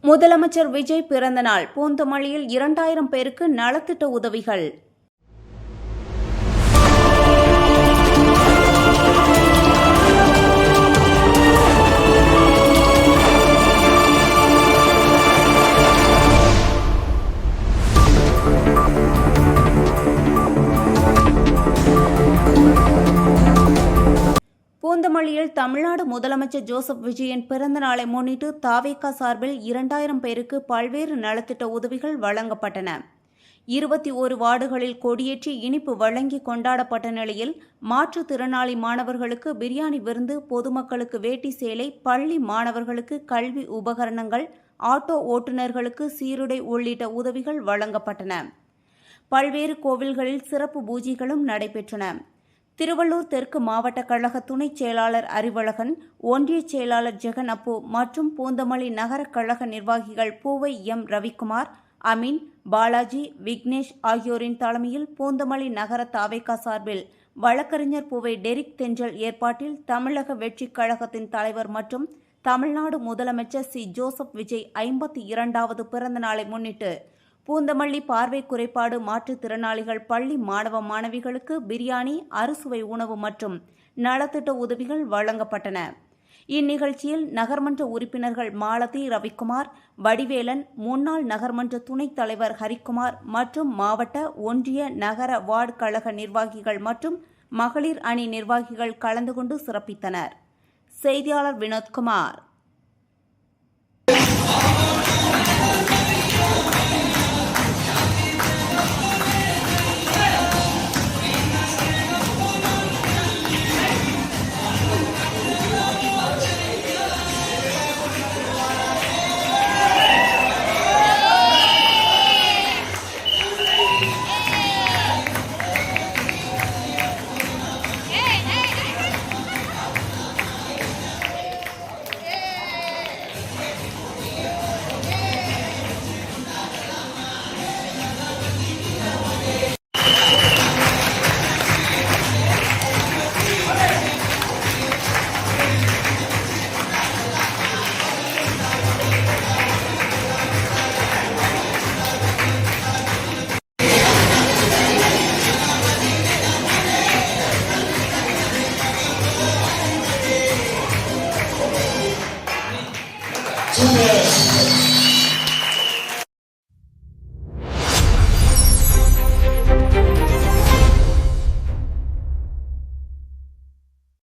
முதலமைச்சர் விஜய் பிறந்தநாள் பூந்தமல்லியில் 2000 பேருக்கு நலத்திட்ட உதவிகள். பூந்தமல்லியில் தமிழ்நாடு முதலமைச்சர் ஜோசப் விஜயின் பிறந்த நாளை முன்னிட்டு தாவேகா சார்பில் 2000 பேருக்கு பல்வேறு நலத்திட்ட உதவிகள் வழங்கப்பட்டன. 21 வார்டுகளில் கொடியேற்றி இனிப்பு வழங்கி கொண்டாடப்பட்ட நிலையில் மாற்றுத்திறனாளி மாணவர்களுக்கு பிரியாணி விருந்து, பொதுமக்களுக்கு வேட்டி சேலை, பள்ளி மாணவர்களுக்கு கல்வி உபகரணங்கள், ஆட்டோ ஓட்டுநர்களுக்கு சீருடை உள்ளிட்ட உதவிகள் வழங்கப்பட்டன. பல்வேறு கோவில்களில் சிறப்பு பூஜைகளும் நடைபெற்றன. திருவள்ளூர் தெற்கு மாவட்ட கழக துணைச் செயலாளர் அறிவழகன், ஒன்றிய செயலாளர் ஜெகன் அப்பு மற்றும் பூந்தமல்லி நகர கழக நிர்வாகிகள் பூவை எம் ரவிக்குமார், அமீன், பாலாஜி, விக்னேஷ் ஆகியோரின் தலைமையில் பூந்தமல்லி நகர தாவேகா சார்பில் வழக்கறிஞர் பூவை டெரிக் தென்றல் ஏற்பாட்டில் தமிழக வெற்றிக் கழகத்தின் தலைவர் மற்றும் தமிழ்நாடு முதலமைச்சர் சி. ஜோசப் விஜய் 52வது பிறந்த நாளை முன்னிட்டு பூந்தமல்லி பார்வை குறைபாடு மாற்றுத்திறனாளிகள் பள்ளி மாணவ மாணவிகளுக்கு பிரியாணி, அறுசுவை உணவு மற்றும் நலத்திட்ட உதவிகள் வழங்கப்பட்டன. இந்நிகழ்ச்சியில் நகர்மன்ற உறுப்பினர்கள் மாலதி, ரவிக்குமார், வடிவேலன், முன்னாள் நகர்மன்ற துணைத் தலைவர் ஹரிக்குமார் மற்றும் மாவட்ட, ஒன்றிய, நகர, வார்டு கழக நிர்வாகிகள் மற்றும் மகளிர் அணி நிர்வாகிகள் கலந்து கொண்டு சிறப்பித்தனர். செய்தியாளர் வினோத்குமார். Cheers.